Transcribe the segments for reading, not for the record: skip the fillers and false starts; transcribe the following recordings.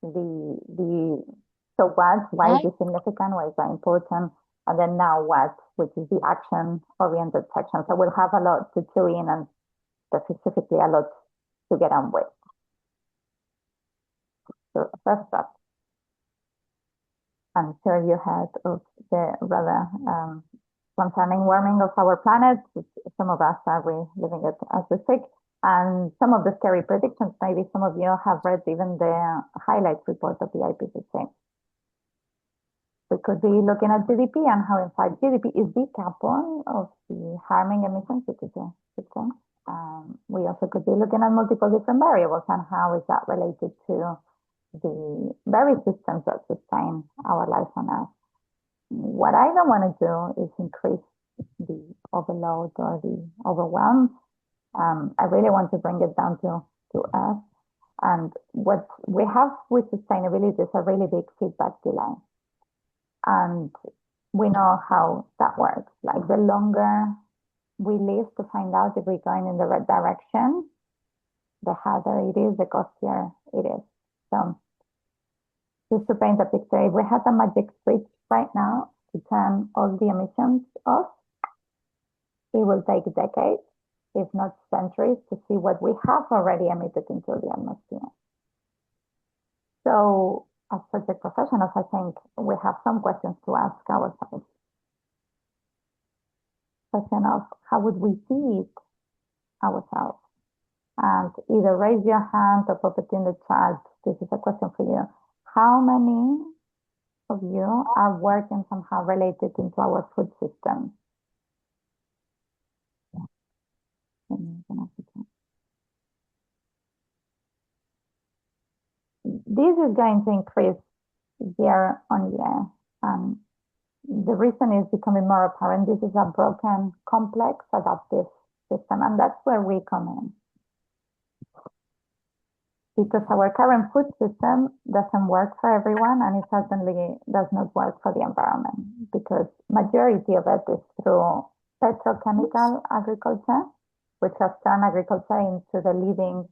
the so what, why is it significant, why is that important, and then now what, which is the action-oriented section. So we'll have a lot to chew in and specifically a lot to get on with. So first up, I'm sure you heard of the rather concerning warming of our planet. Some of us are living it as we speak. And some of the scary predictions, maybe some of you have read even the highlights report of the IPCC. We could be looking at GDP and how, in fact, GDP is the carbon of the harming emissions, which is a good thing. We also could be looking at multiple different variables and how is that related to the very systems that sustain our life on Earth. What I don't want to do is increase the overload or the overwhelm. I really want to bring it down to Earth. And what we have with sustainability is a really big feedback delay. And we know how that works. Like the longer we live to find out if we're going in the right direction, the harder it is, the costlier it is. So just to paint a picture, if we had a magic switch right now to turn all the emissions off, it will take decades, if not centuries, to see what we have already emitted into the atmosphere. So as project professionals, I think we have some questions to ask ourselves. Question of how would we see it ourselves? And either raise your hand or put it in the chat. This is a question for you. How many of you are working somehow related into our food system? This is going to increase year on year. And the reason is becoming more apparent. This is a broken, complex, adaptive system. And that's where we come in. Because our current food system doesn't work for everyone, and it certainly does not work for the environment, because majority of it is through petrochemical agriculture, which has turned agriculture into the leading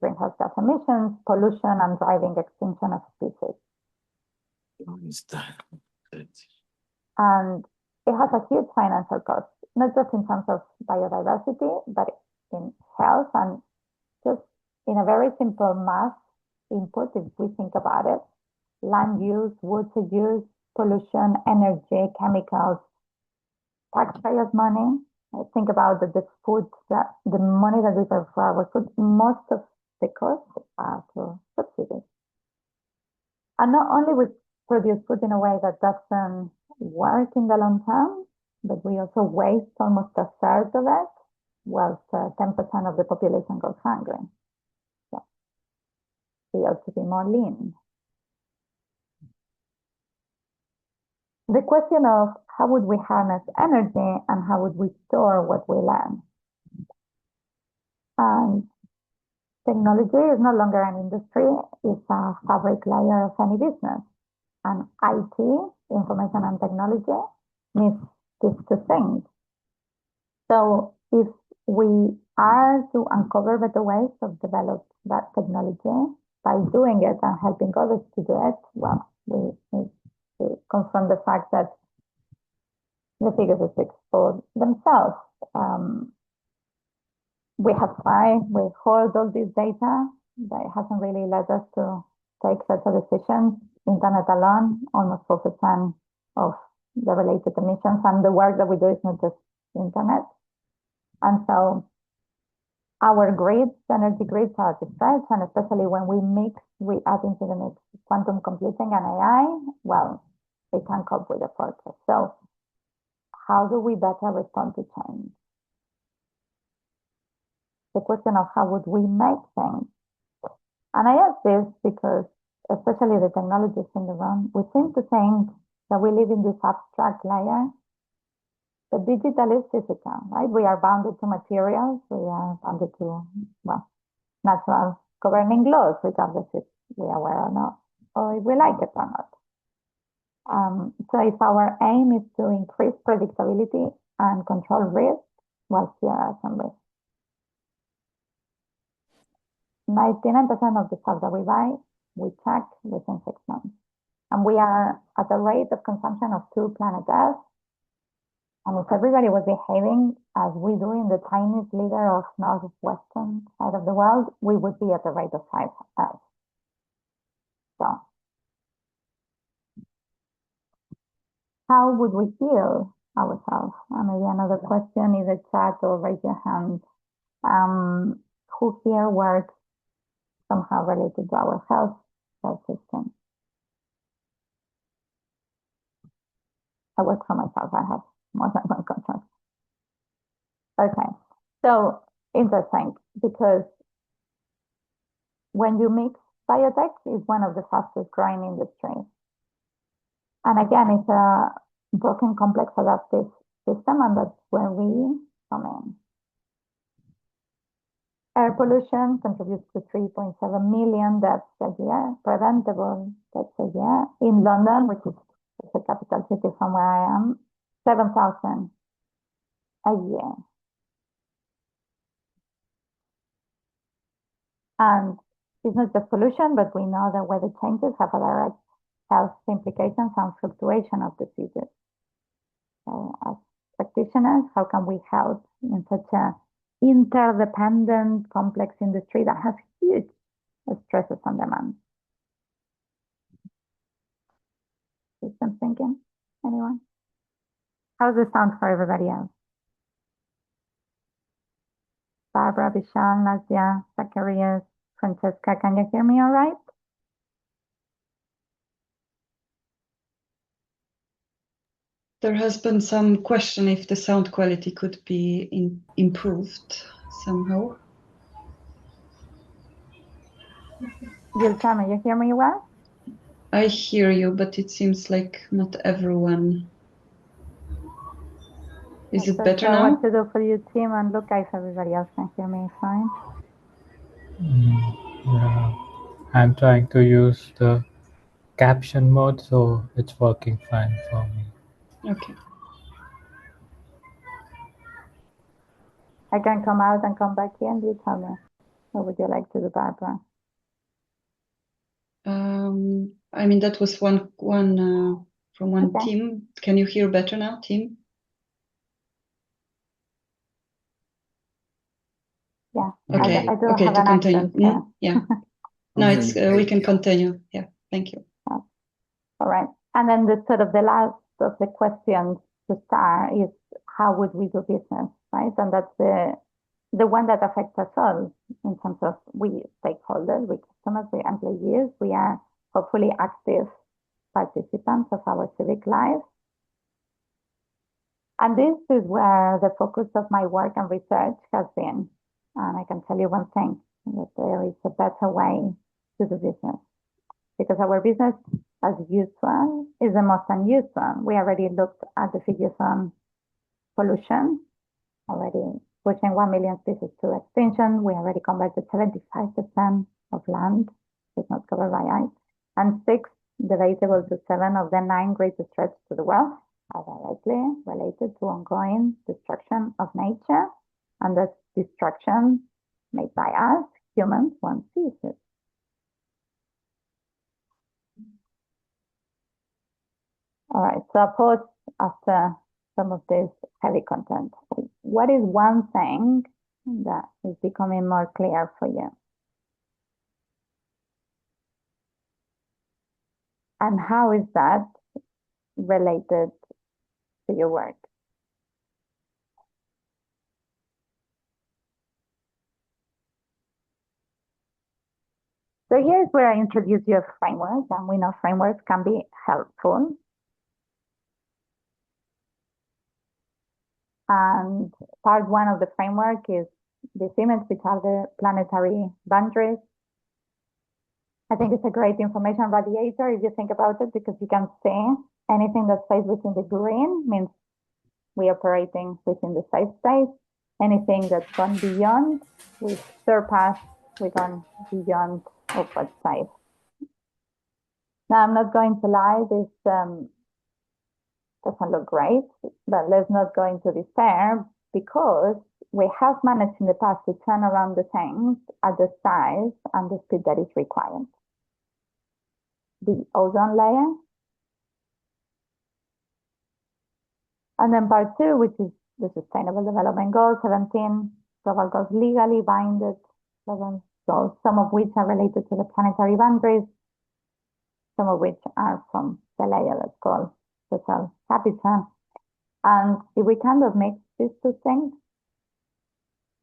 greenhouse gas emissions, pollution, and driving extinction of species. And it has a huge financial cost, not just in terms of biodiversity, but in health and just in a very simple math input. If we think about it, land use, water use, pollution, energy, chemicals, taxpayers' money. Think about the food, the money that we pay for our food, most of the costs are through subsidies. And not only we produce food in a way that doesn't work in the long term, but we also waste almost a third of it, whilst 10% of the population goes hungry. So we ought to be more lean. The question of how would we harness energy and how would we store what we learn? And technology is no longer an industry, it's a fabric layer of any business. And IT, information and technology, needs these two things. So if we are to uncover better ways of develop that technology by doing it and helping others to do it, well, we need to confront the fact that the figures speak for themselves. We have tried, we hold all this data, but it hasn't really led us to take better decisions. Internet alone, almost 4% of the related emissions, and the work that we do is not just internet. And so our grids, energy grids, are stretched, and especially when we add into the mix quantum computing and AI, well, they can cope with the forecast. So how do we better respond to change? The question of how would we make things? And I ask this because, especially the technologists in the room, we seem to think that we live in this abstract layer. The digital is physical, right? We are bounded to materials, we are bounded to, well, natural governing laws, regardless if we are aware or not, or if we like it or not. So if our aim is to increase predictability and control risk, well, here are some risks. 99% of the stuff that we buy we check within 6 months. And we are at a rate of consumption of 2 planet Earth. And if everybody was behaving as we do in the tiniest leader of northwestern side of the world, we would be at the rate of 5 Earth. So how would we heal ourselves? Maybe another question is a chat or raise your hand. Who here works somehow related to our health system? I work for myself. I have more than one contract. Okay, so interesting, because when you mix biotech, it's one of the fastest growing industries. And again, it's a broken, complex, adaptive system, and that's where we come in. Air pollution contributes to 3.7 million deaths a year, preventable deaths a year. In London, which is the capital city from where I am, 7,000 a year. And it's not just pollution, but we know that weather changes have a direct health implications and fluctuation of diseases. So as practitioners, how can we help in such a interdependent, complex industry that has huge stresses and demands? System thinking? Anyone? How's it sound for everybody else? Barbara, Vishal, Nadia, Zacharias, Francesca, can you hear me all right? There has been some question if the sound quality could be improved somehow. Yultama, you hear me well? I hear you, but it seems like not everyone. Is it better now? What to do for you, Tim, and look if everybody else can hear me fine. Yeah, I'm trying to use the caption mode, so it's working fine for me. Okay. I can come out and come back in. You tell me. What would you like to do, Barbara? I mean, that was one from one Okay. team. Can you hear better now, Tim? Yeah. Okay. I do okay. have To an continue. accent. Yeah. No, it's we can continue. Yeah. Thank you. All right. And then the last of the questions to start is how would we do business, right? And that's the one that affects us all in terms of we stakeholders, we customers, we employees. We are hopefully active participants of our civic life. And this is where the focus of my work and research has been. And I can tell you one thing, that there is a better way to do business. Because our business as usual is the most unused one. We already looked at the figures on pollution, already pushing 1 million species to extinction. We already converted 75% of land, does not cover by ice, and 6 debatable to 7 of the 9 greatest threats to the world are directly related to ongoing destruction of nature, and the destruction made by us, humans, one species. All right, so I'll pause after some of this heavy content. What is one thing that is becoming more clear for you? And how is that related to your work? So here's where I introduce you a framework, and we know frameworks can be helpful. And part 1 of the framework is this image, which are the planetary boundaries. I think it's a great information radiator if you think about it, because you can see anything that stays within the green means we operating within the safe space. Anything that's gone beyond, we surpass, we've gone beyond of what's safe. Now, I'm not going to lie, this doesn't look great, but let's not go into despair, because we have managed in the past to turn around the things at the size and the speed that is required. the ozone layer. And then part 2, which is the Sustainable Development Goals, 17 global goals, legally binded global goals, some of which are related to the planetary boundaries, some of which are from the layer that's called social capital. And if we kind of mix these two things,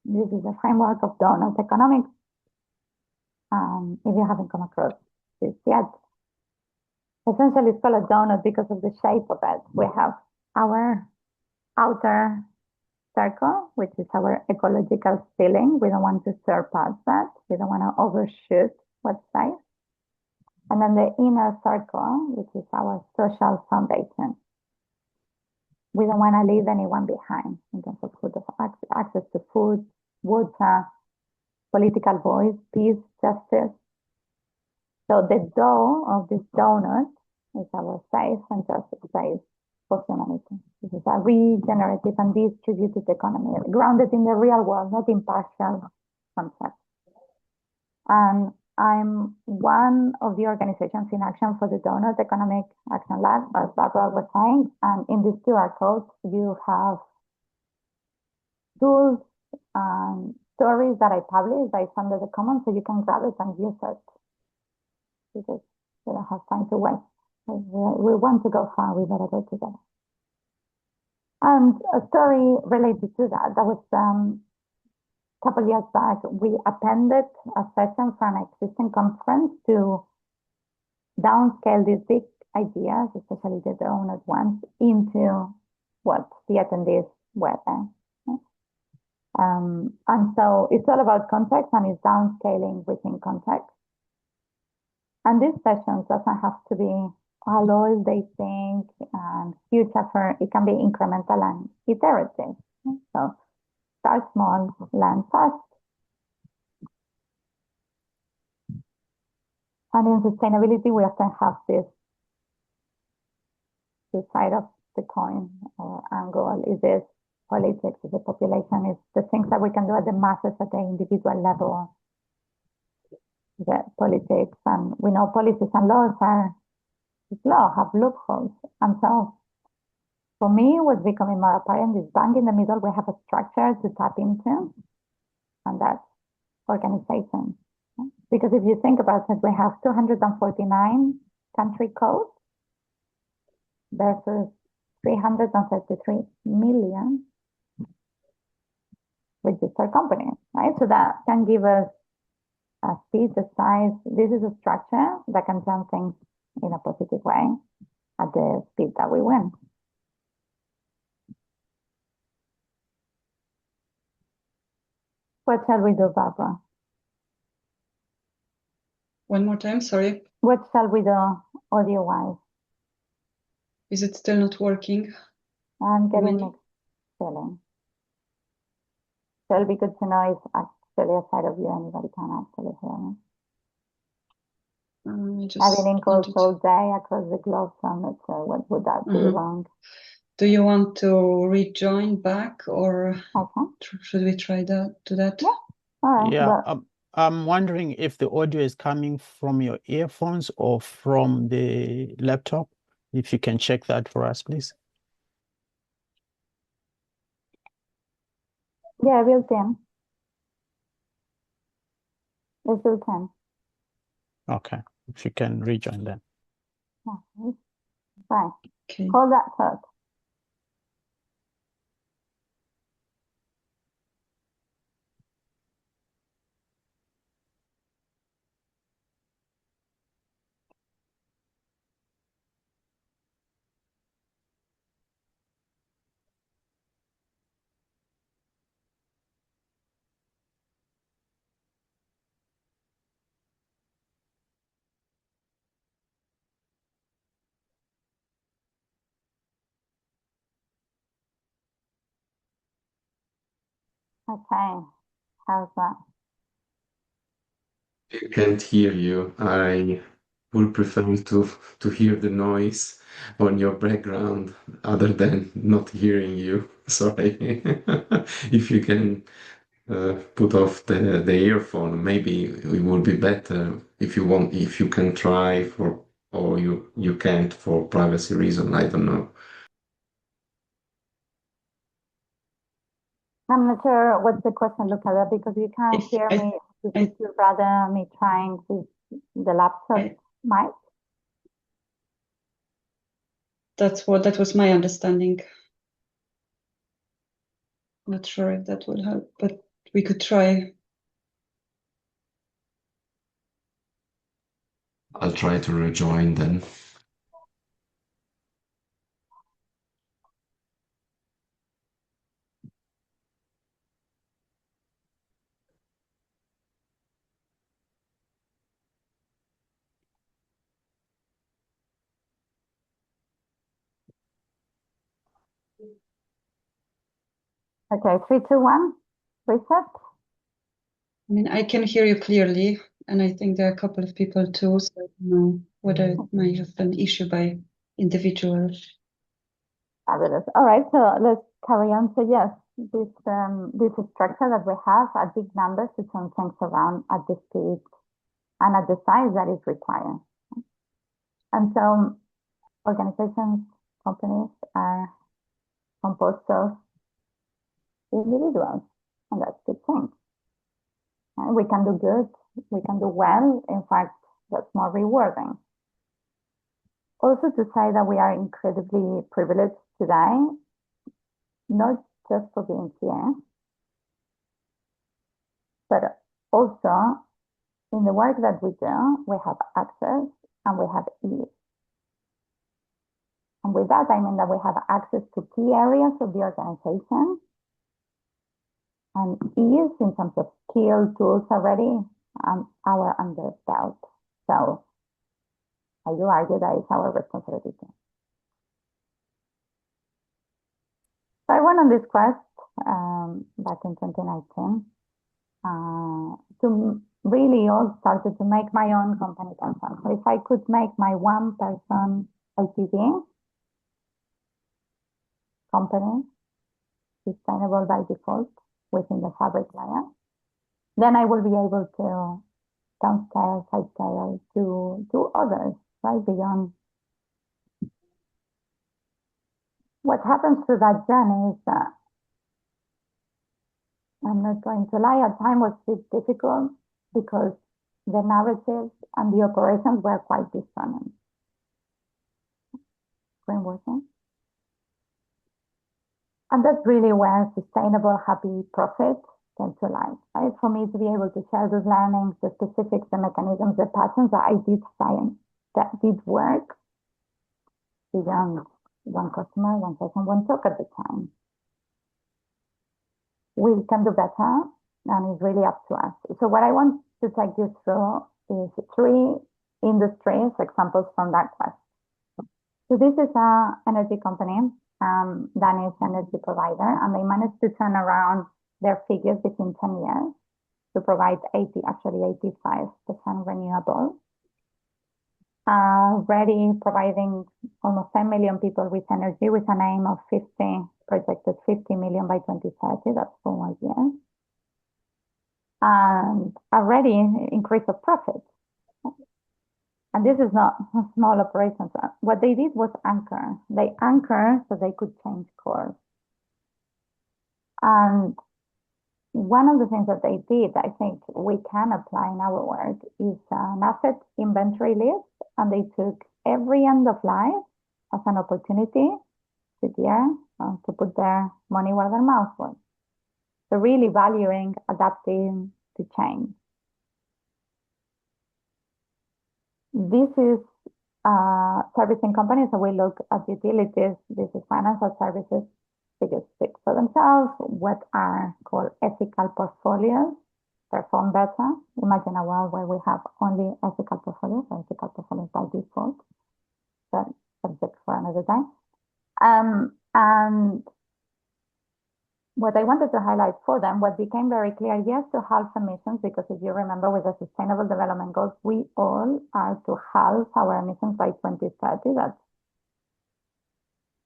this is a framework of donut economics. If you haven't come across this yet, essentially it's called a donut because of the shape of it. We have our outer circle, which is our ecological ceiling. We don't want to surpass that. We don't want to overshoot what's safe. And then the inner circle, which is our social foundation. We don't want to leave anyone behind in terms of food, access to food, water, political voice, peace, justice. So the dough of this donut is our safe and just space for humanity. This is a regenerative and distributed economy, grounded in the real world, not in partial concepts. And I'm one of the organizations in action for the Donut Economic Action Lab, as Barbara was saying. And in this QR code, you have tools and stories that I published by Under the Commons, so you can grab it and use it. Because we don't have time to waste. We want to go far, we better go together. And a story related to that, was a couple of years back, we appended a session from an existing conference to downscale these big ideas, especially the donut ones, into what the attendees were there. And so it's all about context, and it's downscaling within context. And these sessions doesn't have to be how all they think and huge effort. It can be incremental and iterative. So start small, learn fast. And in sustainability, we often have this side of the coin or angle. Is this politics? Is it population? Is the things that we can do at the masses at the individual level? The politics, and we know policies and laws have loopholes. And so for me, what's becoming more apparent is bang in the middle, we have a structure to tap into, and that's organization. Because if you think about it, we have 249 country codes versus 333 million registered companies, right? So that can give us a speed, a size. This is a structure that can turn things in a positive way at the speed that we win. What shall we do, Barbara? One more time, sorry. What shall we do audio-wise? Is it still not working? I'm getting mixed feeling. So it'll be good to know if actually aside of you, anybody can actually hear me. I've been in calls all day across the globe, so I'm not sure what would that be wrong. Do you want to rejoin back, or Okay. should we try that? Do that? Yeah. All right. Yeah. I'm wondering if the audio is coming from your earphones or from the laptop. If you can check that for us, please. Yeah, built in. It's built in. Okay. If you can rejoin then. Okay. Right. Okay. Hold that thought. Okay. How's that? I can't hear you. I would prefer to hear the noise on your background other than not hearing you. Sorry. If you can put off the earphone, maybe it would be better if you want, if you can try for or you can't for privacy reason. I don't know. I'm not sure what's the question, Luca, because you can't If hear I- me. Would I- you rather me trying with the laptop mic? that was my understanding. Not sure if that will help, but we could try. I'll try to rejoin then. Okay, 3, 2, 1, reset. I mean, I can hear you clearly, and I think there are a couple of people too, so I don't know whether it might have an issue by individual. Fabulous. All right, so let's carry on. So yes, this structure that we have at big numbers to turn things around at the speed and at the size that is required. And so organizations, companies are composed of individuals, and that's the thing. We can do good, we can do well. In fact, that's more rewarding. Also to say that we are incredibly privileged today, not just for being here, but also in the work that we do, we have access and we have ease. And with that, I mean that we have access to key areas of the organization and ease in terms of skill tools already our under belt. So I do argue that it's our responsibility. So I went on this quest back in 2019 to really all started to make my own company person. So if I could make my one person LTD company sustainable by default within the fabric layer, then I will be able to downscale, side scale to others, right beyond. What happens to that journey is that I'm not going to lie, at times was a bit difficult because the narratives and the operations were quite dissonant. Greenwashing. And that's really where sustainable, happy profit came to life, right? For me to be able to share those learnings, the specifics, the mechanisms, the patterns that I did find that did work beyond one customer, one person, one talk at the time. We can do better, and it's really up to us. So what I want to take you through is 3 industries, examples from that quest. So this is an energy company, Danish energy provider, and they managed to turn around their figures within 10 years to provide 85% renewable. Already providing almost 10 million people with energy with an aim of projected 50 million by 2030, that's 4 more years. And already increase of profit. And this is not small operations. What they did was anchor. They anchor so they could change course. And one of the things that they did, I think we can apply in our work, is an asset inventory list. And they took every end of life as an opportunity to put their money where their mouth was. So really valuing, adapting to change. This is servicing companies, so we look at utilities. This is financial services. They just speak for themselves. What are called ethical portfolios perform better. Imagine a world where we have only ethical portfolios, or ethical portfolios by default. That's subject for another time. And what I wanted to highlight for them, what became very clear, yes, to halve emissions, because if you remember with the Sustainable Development Goals, we all are to halve our emissions by 2030. That's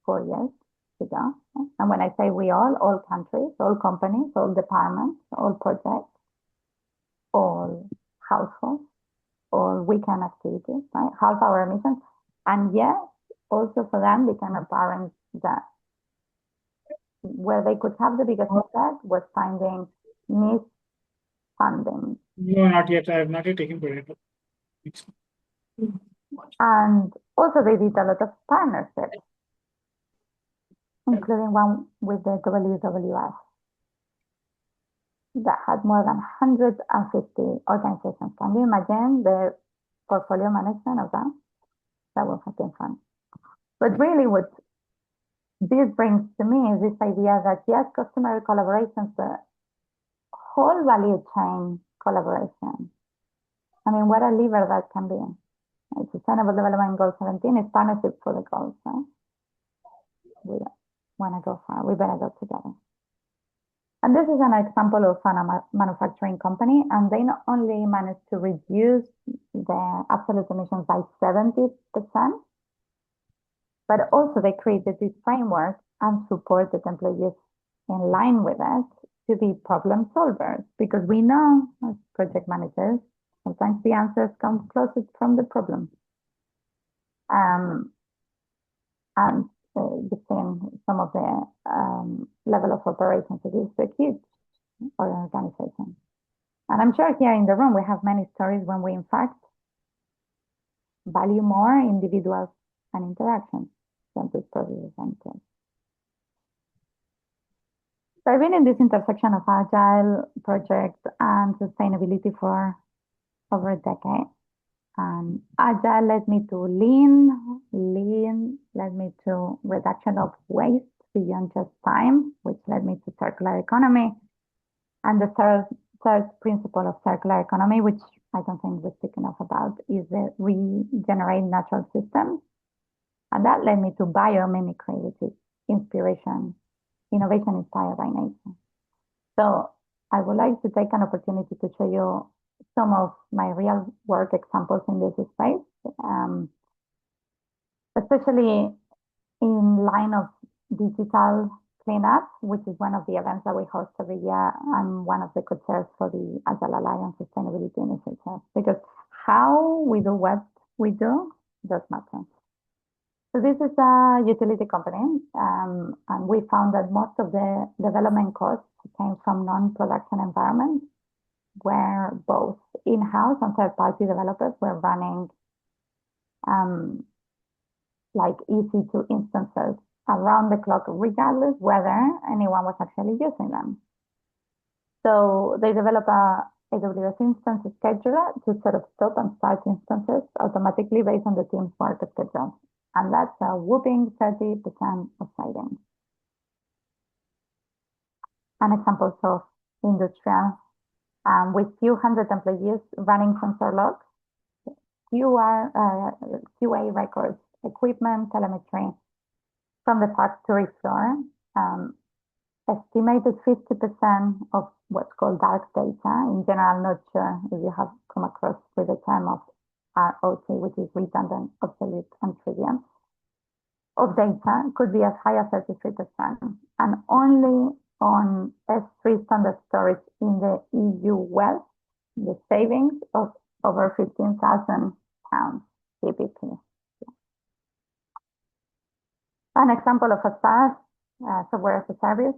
4 years to go. And when I say we all countries, all companies, all departments, all projects, all households, or weekend activities, right? Half our emissions. And yet, also for them became apparent that where they could have the biggest impact was finding niche funding. No, not yet. I have not yet taken Pareto. And also they did a lot of partnerships, including one with the WWF that had more than 150 organizations. Can you imagine the portfolio management of that? That would have been fun. But really what this brings to me is this idea that yes, customer collaborations, but whole value chain collaboration. I mean, what a lever that can be. Sustainable Development Goal 17 is partnership for the goals, right? We don't want to go far. We better go together. And this is an example of a manufacturing company, and they not only managed to reduce their absolute emissions by 70%, but also they created this framework and supported employees in line with it to be problem solvers, because we know as project managers, sometimes the answers come closest from the problem. And you've seen some of the level of operations. It is a huge organization. And I'm sure here in the room, we have many stories when we, in fact, value more individuals and interactions than this process and things. So I've been in this intersection of agile projects and sustainability for over a decade. Agile led me to lean led me to reduction of waste beyond just time, which led me to circular economy. And the third principle of circular economy, which I don't think we speak enough about, is the regenerate natural systems. And that led me to biomimicry, which is inspiration, innovation inspired by nature. So I would like to take an opportunity to show you some of my real work examples in this space, especially in line of digital cleanup, which is one of the events that we host every year. I'm one of the co-chairs for the Agile Alliance Sustainability Initiative, because how we do what we do does matter. So this is a utility company, and we found that most of the development costs came from non-production environments, where both in-house and third-party developers were running like EC2 instances around the clock, regardless whether anyone was actually using them. So they developed a AWS instance scheduler to sort of stop and start instances automatically based on the team's work schedule. And that's a whopping 30% of savings. An example of industrial with few hundred employees running sensor logs, QA records, equipment, telemetry from the factory floor, estimated 50% of what's called dark data. In general, not sure if you have come across with the term of ROT, which is redundant, obsolete, and trivial, of data could be as high as 33%. And only on S3 standard storage in the EU West, the savings of over 15,000 pounds typically. An example of a SaaS, software as a service,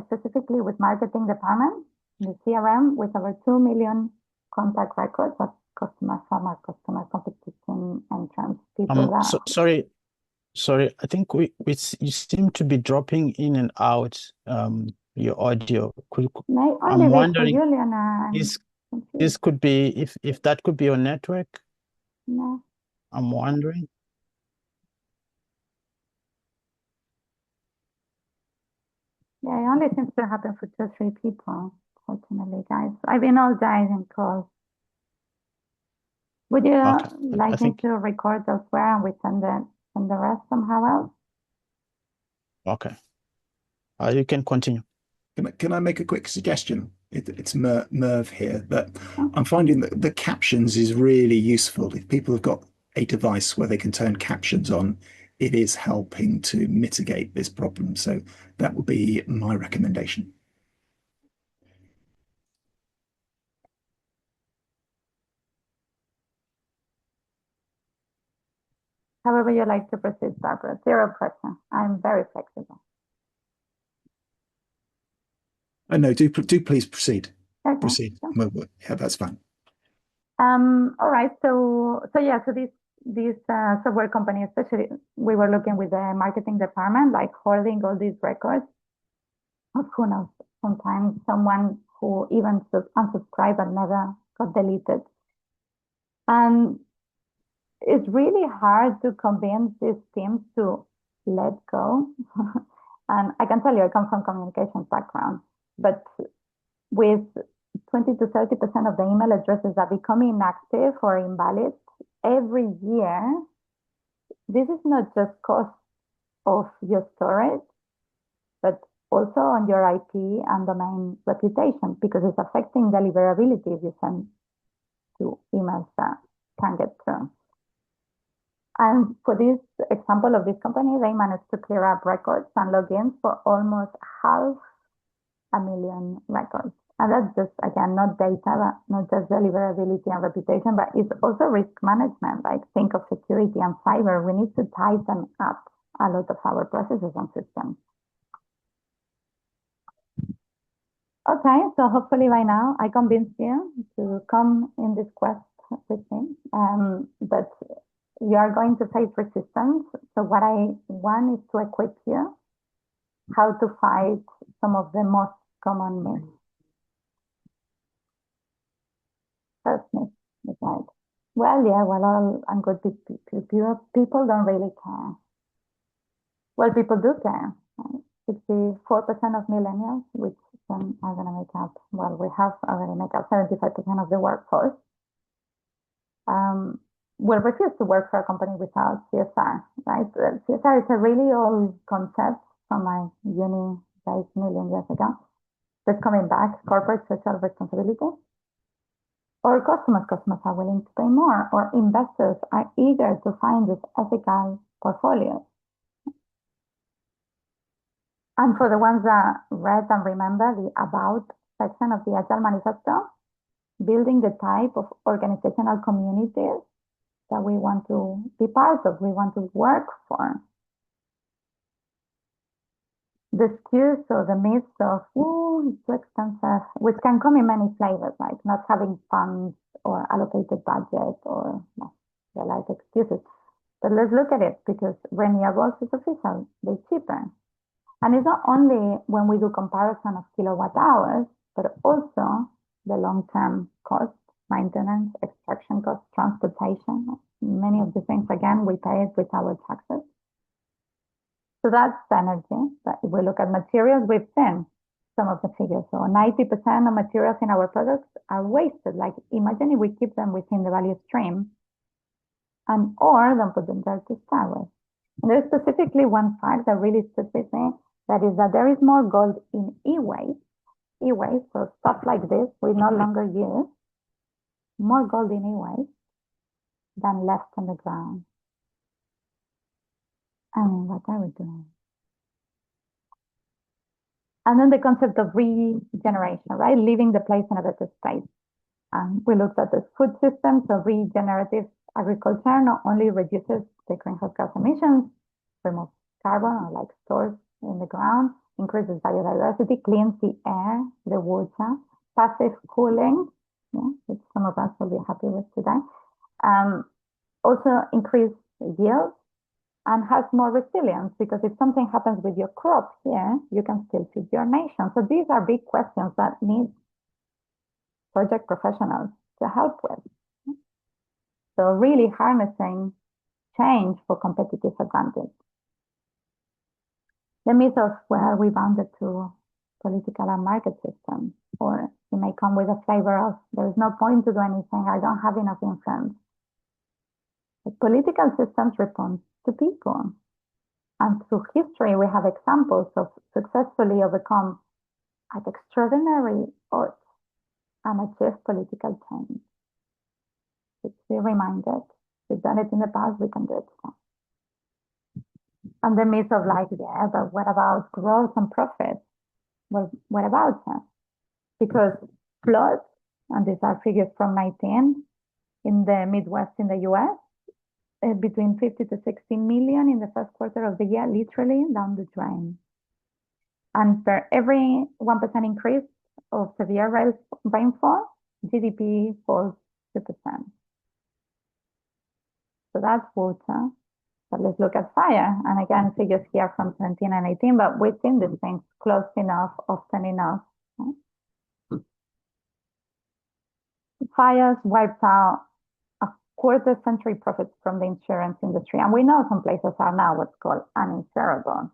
specifically with marketing department, the CRM, with over 2 million contact records of customers, former customer, competition entrants, people that... Sorry, I think you seem to be dropping in and out your audio. I'm wondering, this could be, if that could be your network? No. I'm wondering. Yeah, it only seems to happen for 2 or 3 people, fortunately, guys. I've been all died in calls. Would you like me to record elsewhere and we send the rest somehow else? Okay. You can continue. Can I make a quick suggestion? It's Merv here, but I'm finding that the captions is really useful. If people have got a device where they can turn captions on, it is helping to mitigate this problem. So that would be my recommendation. However you like to proceed, Barbara. Zero pressure. I'm very flexible. No, do please proceed. Okay. Proceed. Sure. Yeah, that's fine. All right. So these software companies, especially, we were looking with the marketing department, like holding all these records of who knows. Sometimes someone who even unsubscribed and never got deleted. And it's really hard to convince these teams to let go. And I can tell you, I come from communications background, but with 20 to 30% of the email addresses that become inactive or invalid every year, this is not just cost of your storage, but also on your IP and domain reputation, because it's affecting deliverability if you send to emails that can get through. And for this example of this company, they managed to clear up records and logins for almost 500,000 records. And that's just, again, not data, not just deliverability and reputation, but it's also risk management. Like, think of security and cyber. We need to tighten up a lot of our processes and systems. Okay, so hopefully by now I convinced you to come in this quest with me. But you are going to face resistance. So what I want is to equip you how to fight some of the most common myths. First myth is like, well, yeah, well, all I'm good people don't really care. Well, people do care. Right? 64% of millennials, which then are going to make up, well, we have already make up 75% of the workforce, will refuse to work for a company without CSR, right? CSR is a really old concept from my uni days million years ago. That's coming back, corporate social responsibility. Or customers are willing to pay more, or investors are eager to find this ethical portfolio. And for the ones that read and remember the About section of the Agile Manifesto, building the type of organizational communities that we want to be part of, we want to work for. The excuse or the myths of, oh, it's too expensive, which can come in many flavors, like not having funds or allocated budget or the like excuses. But let's look at it, because renewables is official, they're cheaper. And it's not only when we do comparison of kilowatt hours, but also the long-term cost, maintenance, extraction cost, transportation. Many of the things, again, we pay it with our taxes. So that's energy. But if we look at materials, we've seen some of the figures. So 90% of materials in our products are wasted. Like, imagine if we keep them within the value stream and or don't put them there to start with. And there's specifically one fact that really stood with me, that is that there is more gold in e-waste, so stuff like this we no longer use, more gold in e-waste than left on the ground. I mean, what are we doing? And then the concept of regeneration, right? Leaving the place in a better state. We looked at the food system, so regenerative agriculture not only reduces the greenhouse gas emissions, removes carbon, or like stores in the ground, increases biodiversity, cleans the air, the water, passive cooling, which some of us will be happy with today. Also increase yield and has more resilience, because if something happens with your crop here, you can still feed your nation. So these are big questions that need project professionals to help with. So really harnessing change for competitive advantage. The myth of where we bounded to political and market systems, or it may come with a flavor of there's no point to do anything, I don't have enough influence. The political systems respond to people. And through history, we have examples of successfully overcome at extraordinary odds and achieve political change. Let's be reminded, we've done it in the past, we can do it now. And the myth of like, yeah, but what about growth and profit? Well, what about that? Because floods, and these are figures from 19, in the Midwest in the US, between 50 to 60 million in the first quarter of the year, literally down the drain. And for every 1% increase of severe rainfall, GDP falls 2%. So that's water. But let's look at fire. And again, figures here from 17 and 18, but we've seen these things close enough, often enough. Right? Fires wiped out a quarter century profits from the insurance industry. And we know some places are now what's called uninsurable.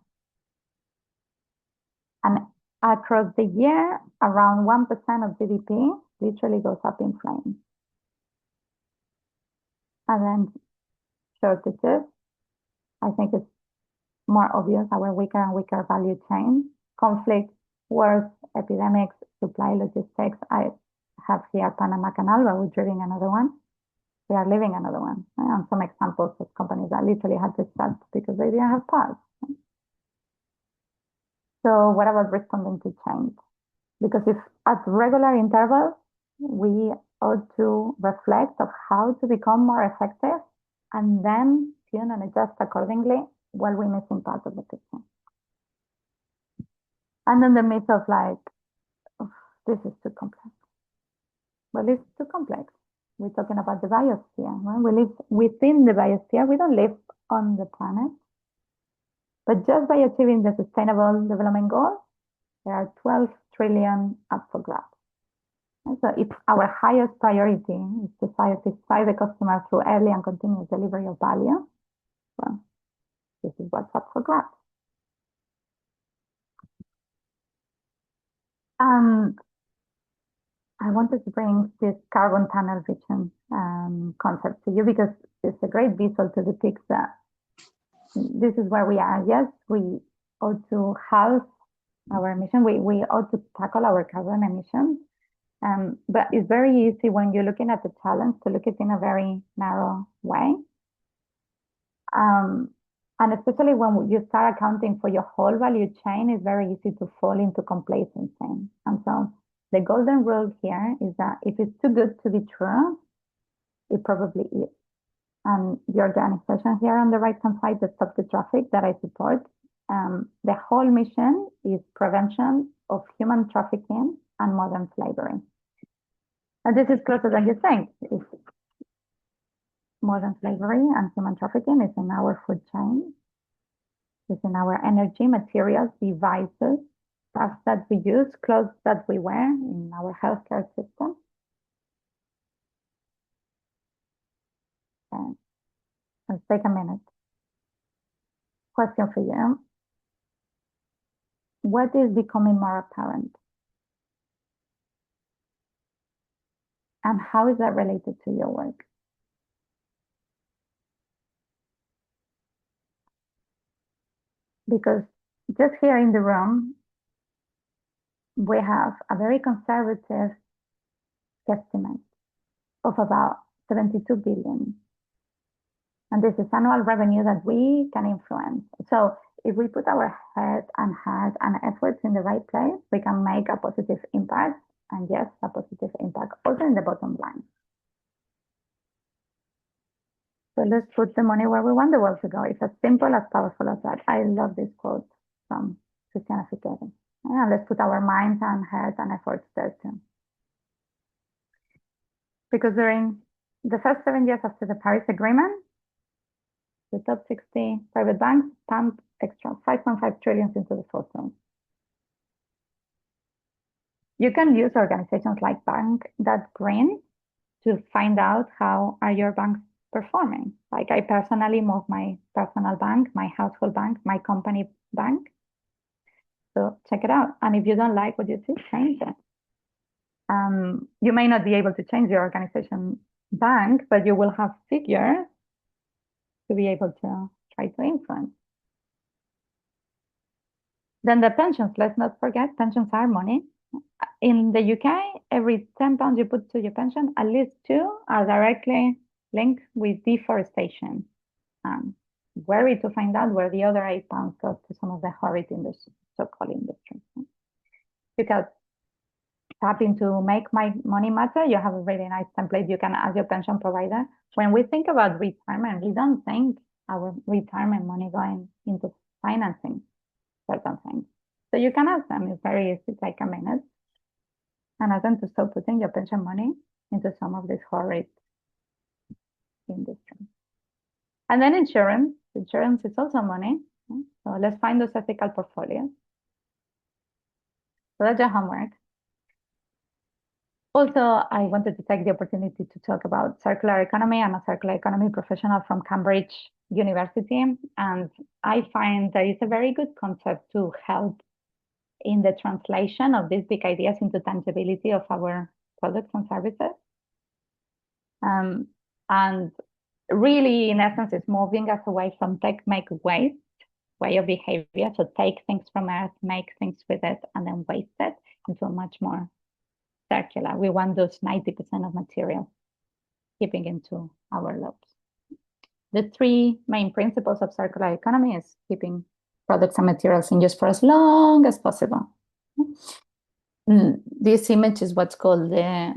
And across the year, around 1% of GDP literally goes up in flames. And then shortages. I think it's more obvious, our weaker and weaker value chain, conflict, wars, epidemics, supply logistics. I have here Panama Canal, but we're drilling another one. We are living another one. And some examples of companies that literally had to shut because they didn't have parts. So what about responding to change? Because if at regular intervals, we ought to reflect of how to become more effective and then tune and adjust accordingly while we're missing part of the picture. And then the myth of like, oh, this is too complex. Well, it's too complex. We're talking about the biosphere. Right? We live within the biosphere. We don't live on the planet. But just by achieving the Sustainable Development Goals, there are 12 trillion up for grabs. And so if our highest priority is to satisfy the customer through early and continuous delivery of value, well, this is what's up for grabs. And I wanted to bring this carbon tunnel vision concept to you because it's a great visual to depict that this is where we are. Yes, we ought to halve our emission. We ought to tackle our carbon emissions. But it's very easy when you're looking at the challenge to look at it in a very narrow way. And especially when you start accounting for your whole value chain, it's very easy to fall into complacency. And so the golden rule here is that if it's too good to be true, it probably is. And the organization here on the right-hand side, the Stop the Traffic that I support, the whole mission is prevention of human trafficking and modern slavery. And this is closer than you think. It's modern slavery and human trafficking is in our food chain. It's in our energy, materials, devices, stuff that we use, clothes that we wear in our healthcare system. Okay. Let's take a minute. Question for you. What is becoming more apparent? And how is that related to your work? Because just here in the room, we have a very conservative estimate of about 72 billion. And this is annual revenue that we can influence. So if we put our head and heart and efforts in the right place, we can make a positive impact. And yes, a positive impact also in the bottom line. So let's put the money where we want the world to go. It's as simple, as powerful as that. I love this quote from Christiana Figueroa. Yeah, let's put our minds and hearts and efforts there too. Because during the first 7 years after the Paris Agreement, the top 60 private banks pumped extra 5.5 trillion into the fossil. You can use organizations like Bank.Green to find out how are your banks performing. Like I personally move my personal bank, my household bank, my company bank. So check it out. And if you don't like what you see, change it. You may not be able to change your organization bank, but you will have figures to be able to try to influence. Then the pensions, let's not forget, pensions are money. In the UK, every 10 pounds you put to your pension, at least 2 are directly linked with deforestation. Worried to find out where the other 8 pounds go to some of the horrid industries, so-called industries. Because tap into Make My Money Matter, you have a really nice template you can ask your pension provider. When we think about retirement, we don't think our retirement money going into financing certain things. So you can ask them. It's very easy. Take a minute and ask them to start putting your pension money into some of this horrid industry. And then insurance. Insurance is also money. So let's find those ethical portfolios. So that's your homework. Also, I wanted to take the opportunity to talk about circular economy. I'm a circular economy professional from Cambridge University, and I find that it's a very good concept to help in the translation of these big ideas into tangibility of our products and services. And really, in essence, it's moving us away from take, make, waste way of behavior. So take things from Earth, make things with it, and then waste it into a much more circular. We want those 90% of material keeping into our loops. The three main principles of circular economy is keeping products and materials in use for as long as possible. This image is what's called the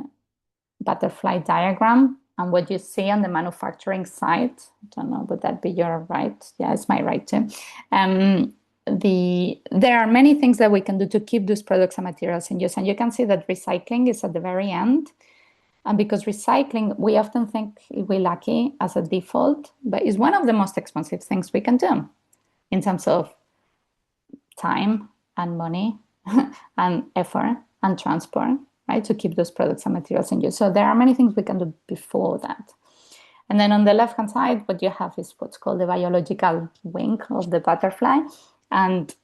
butterfly diagram. And what you see on the manufacturing side, I don't know, would that be your right? Yeah, it's my right too. There are many things that we can do to keep those products and materials in use. And you can see that recycling is at the very end. And because recycling, we often think we're lucky as a default, but it's one of the most expensive things we can do in terms of time and money and effort and transport, right, to keep those products and materials in use. So there are many things we can do before that. And then on the left-hand side, what you have is what's called the biological wing of the butterfly. And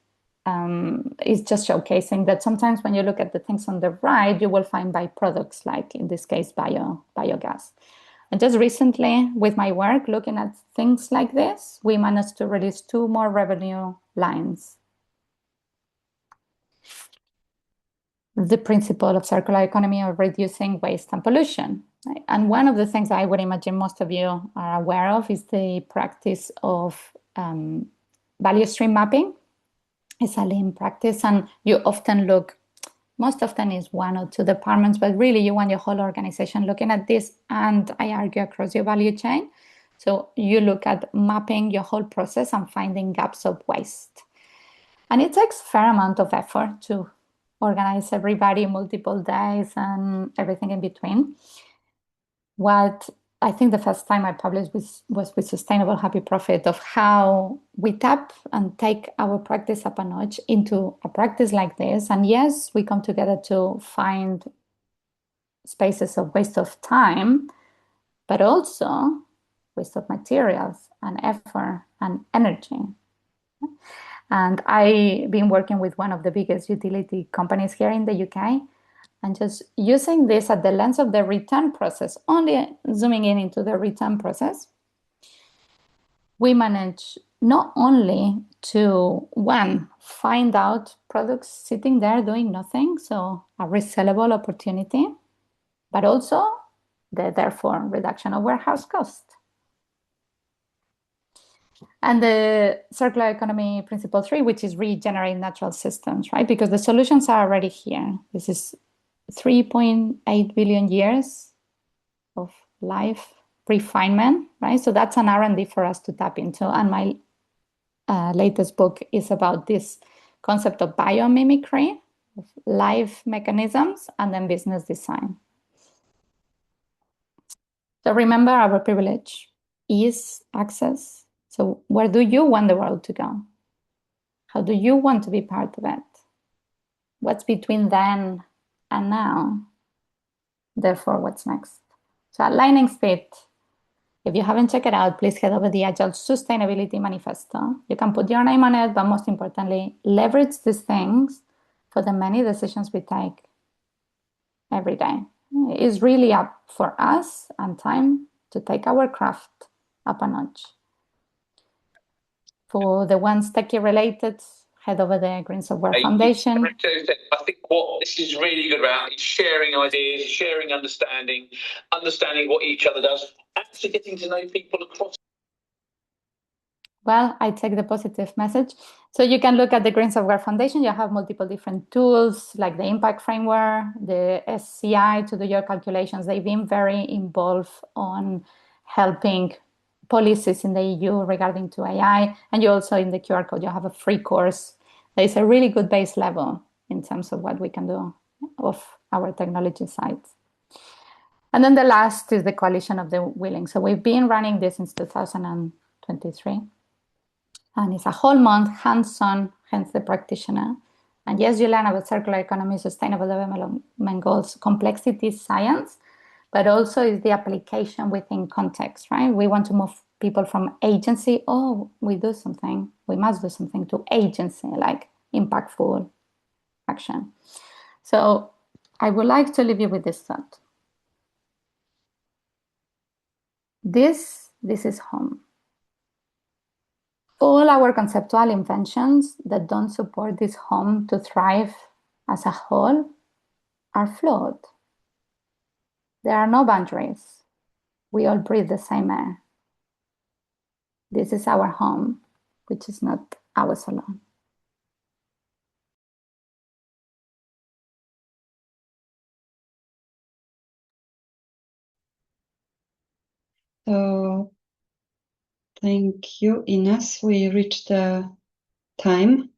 it's just showcasing that sometimes when you look at the things on the right, you will find byproducts, like in this case, biogas. And just recently, with my work, looking at things like this, we managed to release 2 more revenue lines. The principle of circular economy of reducing waste and pollution. Right? And one of the things I would imagine most of you are aware of is the practice of value stream mapping. It's a lean practice, and you often look, most often is 1 or 2 departments, but really you want your whole organization looking at this, and I argue across your value chain. So you look at mapping your whole process and finding gaps of waste. And it takes a fair amount of effort to organize everybody multiple days and everything in between. What I think the first time I published was with Sustainable Happy Profit, of how we tap and take our practice up a notch into a practice like this. And yes, we come together to find spaces of waste of time, but also waste of materials and effort and energy. And I've been working with one of the biggest utility companies here in the UK, and just using this at the lens of the return process, only zooming in into the return process, we manage not only to, 1, find out products sitting there doing nothing, so a resellable opportunity, but also therefore reduction of warehouse cost. And the circular economy principle 3, which is regenerate natural systems, right? Because the solutions are already here. This is 3.8 billion years of life refinement, right? So that's an R&D for us to tap into. And my latest book is about this concept of biomimicry, of life mechanisms, and then business design. So remember, our privilege is access. So where do you want the world to go? How do you want to be part of it? What's between then and now? Therefore, what's next? So at Lightning Speed, if you haven't checked it out, please head over the Agile Sustainability Manifesto. You can put your name on it, but most importantly, leverage these things for the many decisions we take every day. It's really up for us and time to take our craft up a notch. For the ones techie related, head over the Green Software Foundation. I think what this is really good about is sharing ideas, sharing understanding what each other does, actually getting to know people across. Well, I take the positive message. So you can look at the Green Software Foundation. You have multiple different tools like the impact framework, the SCI to do your calculations. They've been very involved on helping policies in the EU regarding to AI. And you also in the QR code, you have a free course. There is a really good base level in terms of what we can do of our technology sites. And then the last is the Coalition of the Willing. So we've been running this since 2023. And it's a whole month, hands-on, hence the practitioner. And yes, you learn about circular economy, sustainable development goals, complexity science, but also is the application within context, right? We want to move people from agency, oh, we do something, we must do something, to agency, like impactful action. So I would like to leave you with this thought. This is home. All our conceptual inventions that don't support this home to thrive as a whole are flawed. There are no boundaries. We all breathe the same air. This is our home, which is not ours alone. So thank you, Ines. We reached the time.